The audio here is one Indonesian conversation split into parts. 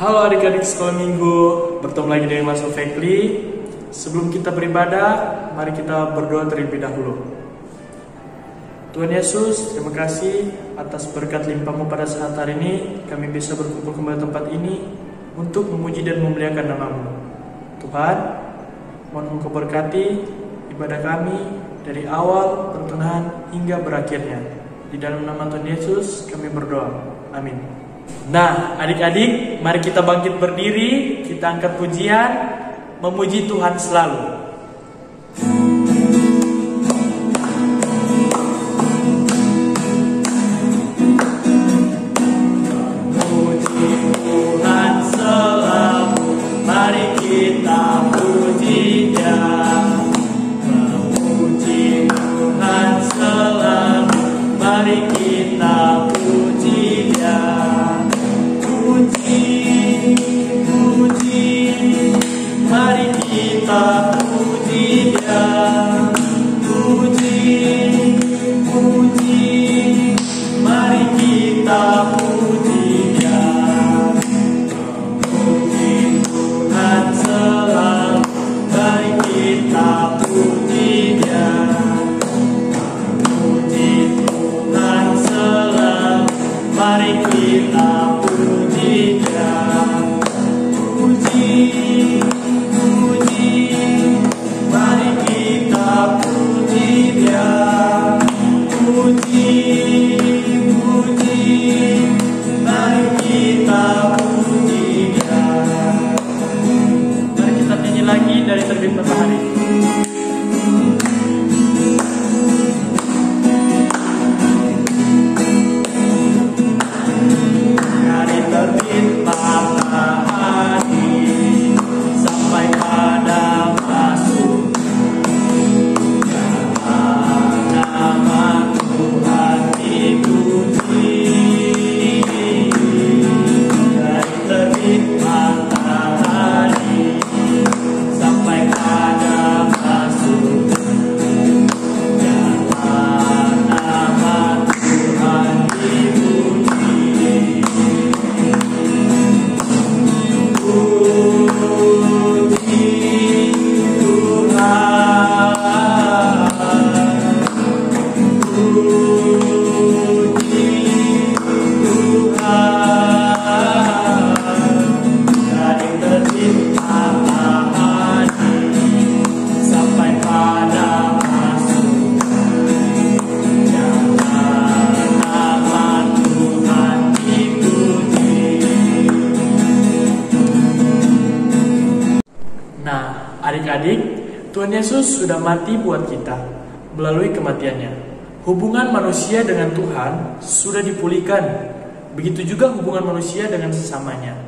Halo adik-adik sekolah minggu, bertemu lagi dengan Mas Ofekli. Sebelum kita beribadah, mari kita berdoa terlebih dahulu. Tuhan Yesus, terima kasih atas berkat limpah-Mu pada saat hari ini. Kami bisa berkumpul kembali tempat ini untuk memuji dan memuliakan nama-Mu. Tuhan, mohon Engkau berkati ibadah kami dari awal, pertengahan, hingga berakhirnya. Di dalam nama Tuhan Yesus kami berdoa. Amin. Nah, adik-adik, mari kita bangkit berdiri, kita angkat pujian, memuji Tuhan selalu. Memuji Tuhan selalu, mari kita puji Dia. Memuji Tuhan selalu, mari kita puji Dia. Mari kita puji Dia. Mari kita puji Dia. Memuji Tuhan selalu, mari kita puji Dia. Memuji Tuhan selalu, mari kita puji Dia. Mari kita puji Dia. Mari kita puji Dia. Mari kita nyanyi lagi dari terbit matahari. Dari terbit matahari sampai pada masuk, nama Tuhan dipuji. Dari terbit matahari sampai pada masuk, nama Tuhan dipuji. Nah, adik-adik, Tuhan Yesus sudah mati buat kita melalui kematiannya. Hubungan manusia dengan Tuhan sudah dipulihkan. Begitu juga hubungan manusia dengan sesamanya.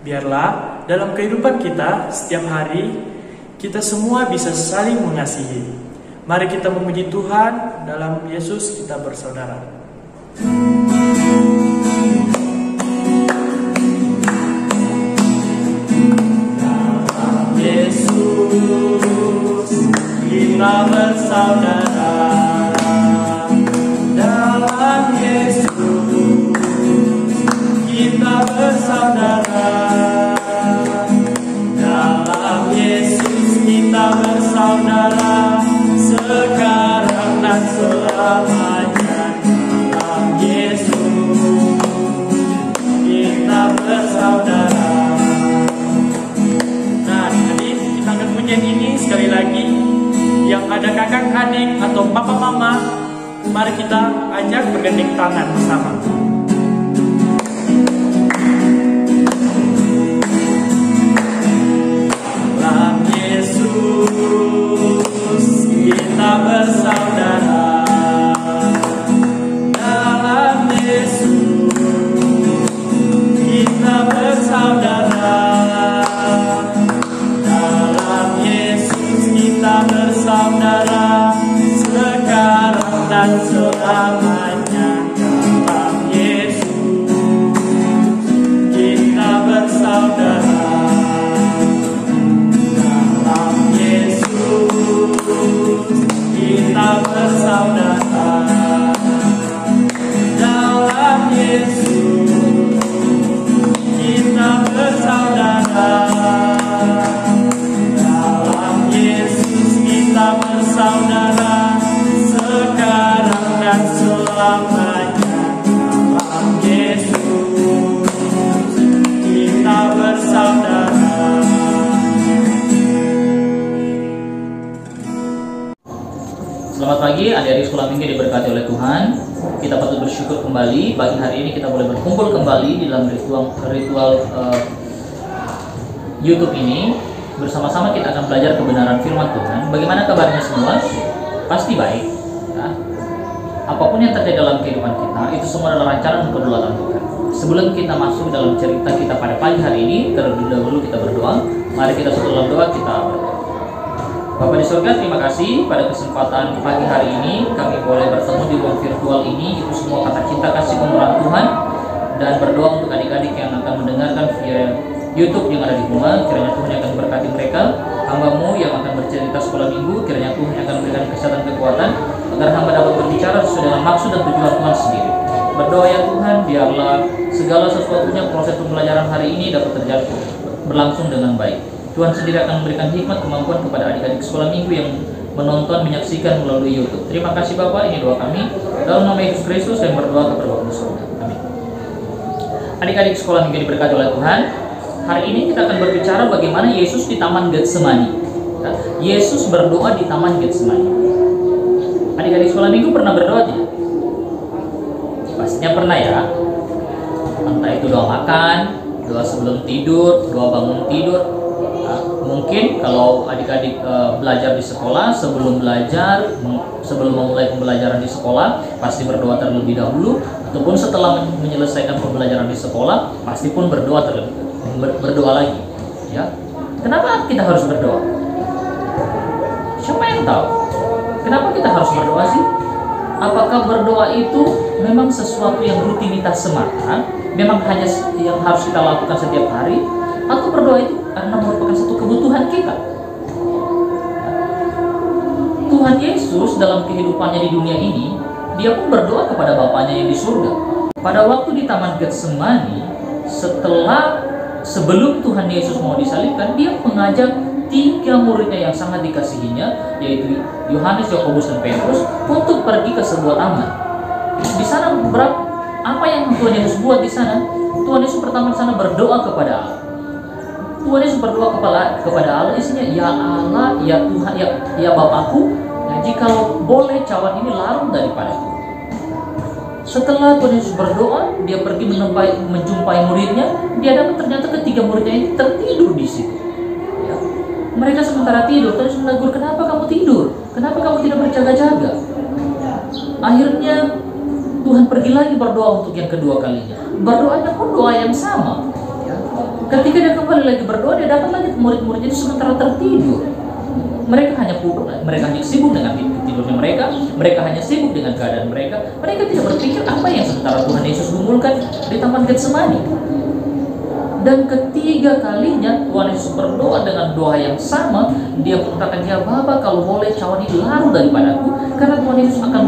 Biarlah dalam kehidupan kita setiap hari kita semua bisa saling mengasihi. Mari kita memuji Tuhan, dalam Yesus kita bersaudara. Yesus, kita bersaudara. Dalam Yesus, kita bersaudara. Dalam Yesus, kita bersaudara. Sekarang dan selamanya. Dalam Yesus, kita bersaudara. Pujian ini sekali lagi, yang ada kakak adik atau papa mama, mari kita ajak bergandeng tangan bersama. Dalam Yesus kita bersaudara. Dalam Yesus kita bersaudara. Kita bersaudara sekarang dan selamanya. Dalam Selamat pagi adik-adik sekolah minggu diberkati oleh Tuhan. Kita patut bersyukur kembali pagi hari ini kita boleh berkumpul kembali di dalam ritual YouTube ini. Bersama-sama kita akan belajar kebenaran firman Tuhan. Bagaimana kabarnya semua? Pasti baik ya. Apapun yang terjadi dalam kehidupan kita, itu semua adalah rancangan kedaulatan Tuhan. Sebelum kita masuk dalam cerita kita pada pagi hari ini, terlebih dahulu kita berdoa. Mari kita satu dalam doa, kita berdoa. Bapa di surga, terima kasih pada kesempatan pagi hari ini kami boleh bertemu di ruang virtual ini. Itu semua kata cinta kasih kemurahan Tuhan, dan berdoa untuk adik-adik yang akan mendengarkan via YouTube yang ada di rumah. Kiranya Tuhan yang akan berkati mereka, hamba-Mu yang akan bercerita sekolah minggu. Kiranya Tuhan yang akan memberikan kesehatan kekuatan agar hamba dapat berbicara sesuai dengan maksud dan tujuan Tuhan sendiri. Berdoa ya Tuhan, biarlah segala sesuatunya proses pembelajaran hari ini dapat terjadi berlangsung dengan baik. Tuhan sendiri akan memberikan hikmat kemampuan kepada adik-adik sekolah minggu yang menonton, menyaksikan melalui YouTube. Terima kasih Bapak, ini doa kami dalam nama Yesus Kristus yang berdoa kepada Bapa di surga. Amin. Adik-adik sekolah minggu diberkati oleh Tuhan. Hari ini kita akan berbicara bagaimana Yesus di Taman Getsemani. Yesus berdoa di Taman Getsemani. Adik-adik sekolah minggu pernah berdoa tidak? Pastinya pernah ya. Entah itu doa makan, doa sebelum tidur, doa bangun tidur. Mungkin kalau adik-adik belajar di sekolah, sebelum memulai pembelajaran di sekolah pasti berdoa terlebih dahulu, ataupun setelah menyelesaikan pembelajaran di sekolah pasti pun berdoa lagi ya. Kenapa kita harus berdoa? Siapa yang tahu kenapa kita harus berdoa sih? Apakah berdoa itu memang sesuatu yang rutinitas semata, memang hanya yang harus kita lakukan setiap hari, atau berdoa itu karena merupakan satu kebutuhan kita? Tuhan Yesus dalam kehidupannya di dunia ini, dia pun berdoa kepada Bapanya yang di surga. Pada waktu di Taman Getsemani, sebelum Tuhan Yesus mau disalibkan, dia mengajak 3 muridnya yang sangat dikasihinya, yaitu Yohanes, Yakobus, dan Petrus, untuk pergi ke sebuah taman. Di sana apa yang Tuhan Yesus buat di sana? Tuhan Yesus pertama di sana berdoa kepada Allah. Tuhan Yesus berdoa kepada Allah, isinya, ya Allah, ya Tuhan, ya Bapakku, ya, jikalau boleh cawan ini larut daripadaku. Setelah Tuhan Yesus berdoa, dia pergi menjumpai muridnya. Dia dapat ternyata ketiga muridnya ini tertidur di situ. Ya. Mereka sementara tidur, Tuhan Yesus menegur, kenapa kamu tidur? Kenapa kamu tidak berjaga-jaga? Akhirnya Tuhan pergi lagi berdoa untuk yang kedua kalinya. Berdoanya pun doa yang sama. Ketika dia kembali lagi berdoa, dia dapat lagi murid-muridnya sementara tertidur. Mereka hanya sibuk dengan tidurnya mereka hanya sibuk dengan keadaan mereka. Mereka tidak berpikir apa yang sementara Tuhan Yesus gumulkan di Taman Getsemani. Dan ketiga kalinya Tuhan Yesus berdoa dengan doa yang sama. Dia mengatakan, ya Bapa, kalau boleh cawan ini larut daripadaku, karena Tuhan Yesus akan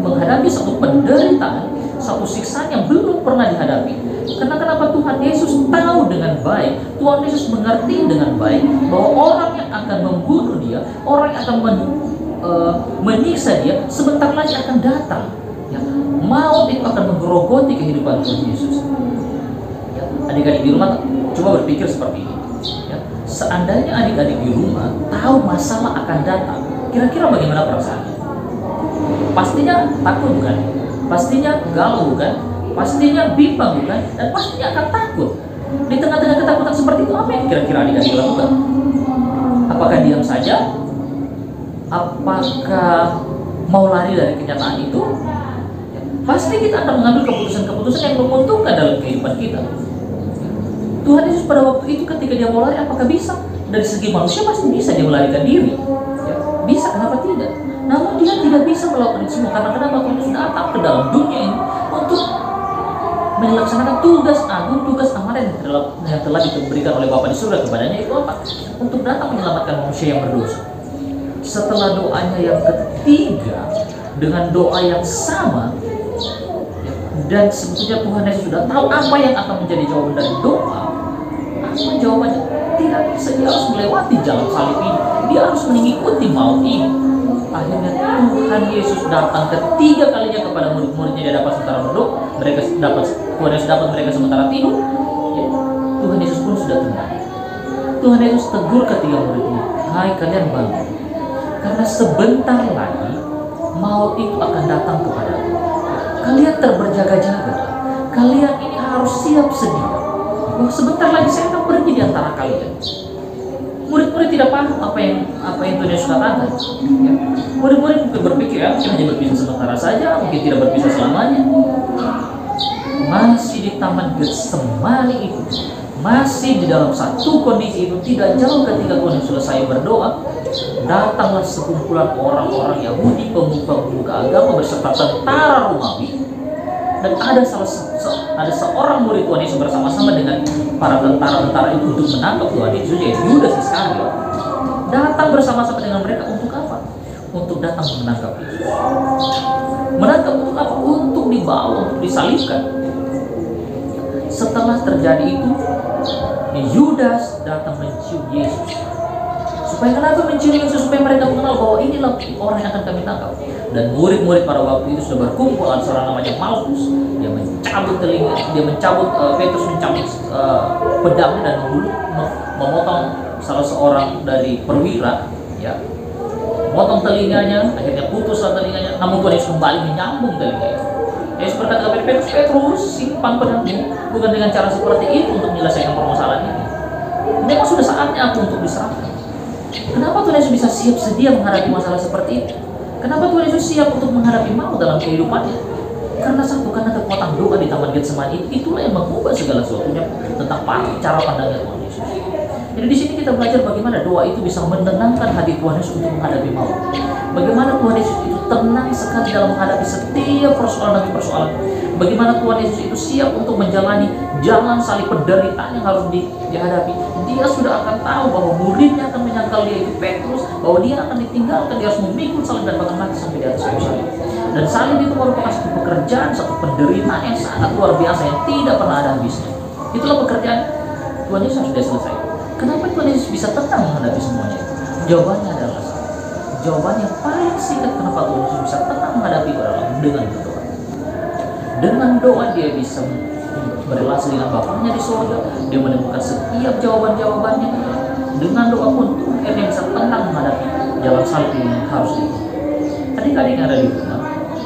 menghadapi satu penderitaan, satu siksaan yang belum pernah dihadapi. Karena kenapa? Tuhan Yesus tahu dengan baik, Tuhan Yesus mengerti dengan baik bahwa orang yang akan membunuh dia, orang yang akan menyiksa dia, sebentar lagi akan datang. Ya, maut itu akan menggerogoti kehidupan Tuhan Yesus. Ya, adik-adik di rumah coba berpikir seperti ini. Ya, seandainya adik-adik di rumah tahu masalah akan datang, kira-kira bagaimana perasaannya? Pastinya takut bukan? Pastinya galau bukan? Pastinya bimbang bukan? Dan pastinya akan takut. Di tengah-tengah ketakutan seperti itu, apa yang kira-kira adik-adik lakukan? Apakah diam saja? Apakah mau lari dari kenyataan itu? Ya, pasti kita akan mengambil keputusan-keputusan yang menguntungkan dalam kehidupan kita. Tuhan Yesus pada waktu itu ketika dia mau lari, apakah bisa? Dari segi manusia pasti bisa dia melarikan diri. Ya, bisa, kenapa tidak? Namun dia tidak bisa melakukan itu semua. Karena kenapa? Tuhan Yesus datang ke dalam dunia ini untuk melaksanakan tugas agung, tugas amanah yang telah diberikan oleh Bapa di surga kepadanya, itu apa? Untuk datang menyelamatkan manusia yang berdosa. Setelah doanya yang ketiga dengan doa yang sama, dan sebetulnya Tuhan Yesus sudah tahu apa yang akan menjadi jawaban dari doa. Apa jawabannya? Tidak bisa, dia harus melewati jalan salib ini, dia harus mengikuti maut ini. Akhirnya Tuhan Yesus datang ketiga kalinya kepada murid-muridnya. Dia dapat sementara berdoa, Tuhan Yesus dapat mereka sementara tidur. Ya, Tuhan Yesus pun sudah tenang. Tuhan Yesus tegur ketiga muridnya, hai kalian bangun, karena sebentar lagi maut itu akan datang kepadamu. Kalian terberjaga-jaga. Kalian ini harus siap sedia. Bahwa sebentar lagi saya akan pergi di antara kalian. Murid-murid tidak paham apa yang Tuhan Yesus katakan. Ya. Murid-murid mungkin berpikir mungkin hanya berpisah sementara saja, mungkin tidak berpisah selamanya. Masih di taman Getsemani itu, masih di dalam satu kondisi itu, tidak jauh ketika Tuhan Yesus selesai berdoa, datanglah sekumpulan orang-orang Yahudi, pemuka agama beserta tentara Romawi, dan ada seorang murid Tuhan Yesus bersama-sama dengan para tentara-tentara itu untuk menangkap Tuhan Yesus, yaitu Yudas Iskariot. Datang bersama-sama dengan mereka untuk apa? Untuk datang menangkap Yesus. Menangkap untuk apa? Untuk dibawa, untuk disalibkan. Setelah terjadi itu, Yudas datang mencium Yesus. Supaya kenapa mencium Yesus? Supaya mereka mengenal bahwa inilah orang yang akan kami tangkap. Dan murid-murid pada waktu itu sudah berkumpul. Ada seorang namanya Malkus. Dia mencabut telinga, Petrus mencabut pedangnya dan memotong salah seorang dari perwira, ya, memotong telinganya. Akhirnya putuslah telinganya. Namun Tuhan Yesus kembali menyambung telinganya. Yesus berkata kepada Petrus, simpan pedangmu. Bukan dengan cara seperti itu untuk menyelesaikan permasalahan ini. Memang sudah saatnya aku untuk diserahkan. Kenapa Tuhan Yesus bisa siap sedia menghadapi masalah seperti itu? Kenapa Tuhan Yesus siap untuk menghadapi maut dalam kehidupannya? Karena kekuatan doa di Taman Getsemani itulah yang mengubah segala sesuatunya tentang cara pandangnya Tuhan Yesus. Jadi di sini kita belajar bagaimana doa itu bisa menenangkan hati Tuhan Yesus untuk menghadapi maut. Bagaimana Tuhan Yesus itu tenang sekali dalam menghadapi setiap persoalan demi persoalan. Bagaimana Tuhan Yesus itu siap untuk menjalani jalan salib penderitaan yang harus dihadapi. Dia sudah akan tahu bahwa muridnya akan menyangkal dia itu Petrus, bahwa dia akan ditinggalkan, dia harus memikul salib dan bahkan mati sampai di atas kayu salib. Dan salib itu merupakan satu pekerjaan, satu penderitaan yang sangat luar biasa yang tidak pernah ada habisnya. Itulah pekerjaan Tuhan Yesus sudah selesai. Kenapa Tuhan Yesus bisa tenang menghadapi semuanya? Jawabannya adalah satu. Jawaban yang paling singkat kenapa Tuhan Yesus bisa tenang menghadapi itu adalah dengan berdoa. Dengan doa dia bisa berrelasi dengan Bapaknya di surga. Dia menemukan setiap jawaban-jawabannya. Dengan doa pun akhirnya bisa tenang menghadapi jalan salib yang harus ditempuh. Adik-adik yang ada di rumah,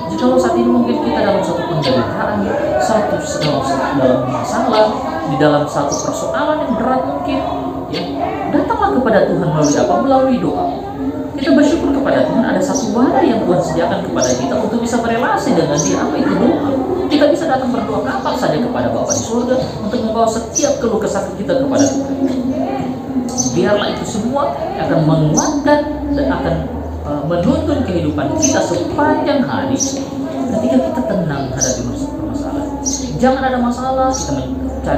jika saat ini mungkin kita dalam satu penderitaan, dalam masalah, di dalam satu persoalan yang berat mungkin, ya, datanglah kepada Tuhan melalui apa? Melalui doa. Kita bersyukur kepada Tuhan ada satu wadah yang Tuhan sediakan kepada kita untuk bisa berelasi dengan Dia. Apa itu doa? Kita bisa datang berdoa kapan saja kepada Bapa di surga untuk membawa setiap keluh kesah kita kepada Tuhan. Biarlah itu semua akan menguatkan dan akan menuntun kehidupan kita sepanjang hari ketika kita tenang menghadapi masalah. Jangan ada masalah kita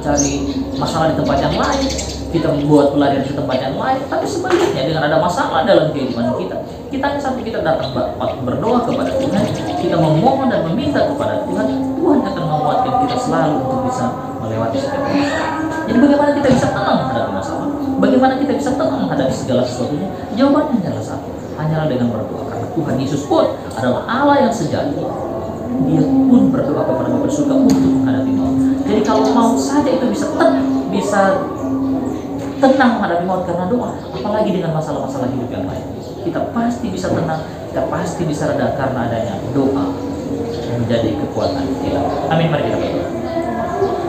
cari masalah di tempat yang lain, kita membuat pelarian ke tempat yang lain. Tapi sebaliknya, dengan ada masalah dalam kehidupan kita hanya satu, kita datang berdoa kepada Tuhan, kita memohon dan meminta kepada Tuhan. Tuhan akan menguatkan kita selalu untuk bisa melewati setiap masalah. Jadi bagaimana kita bisa tenang menghadapi masalah? Bagaimana kita bisa tenang menghadapi segala sesuatunya? Jawabannya adalah satu, hanyalah dengan berdoa. Karena Tuhan Yesus pun adalah Allah yang sejati. Dia pun berdoa kepada Bapa di surga untuk menghadapi maut. Jadi kalau maut saja itu bisa tenang menghadapi maut karena doa, apalagi dengan masalah-masalah hidup yang lain. Kita pasti bisa tenang, kita pasti bisa reda karena adanya doa yang menjadi kekuatan kita. Amin. Mari kita berdoa.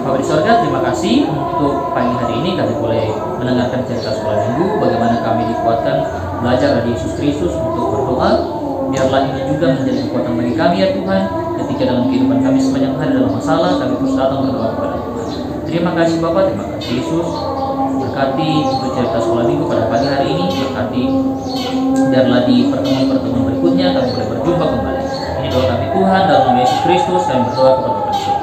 Bapa di surga, terima kasih untuk pagi hari ini kami boleh mendengarkan cerita sekolah minggu, bagaimana kami dikuatkan belajar dari Yesus Kristus untuk berdoa. Biarlah ini juga menjadi kekuatan bagi kami ya Tuhan, ketika dalam kehidupan kami sepanjang hari dalam masalah, kami terus datang berdoa kepada Tuhan. Terima kasih Bapak, terima kasih Yesus. Berkati untuk cerita sekolah minggu pada pagi hari ini, berkati biarlah di pertemuan-pertemuan berikutnya kami boleh berjumpa kembali. Ini doa kami Tuhan, dalam nama Yesus Kristus kami berdoa kepada Bapak.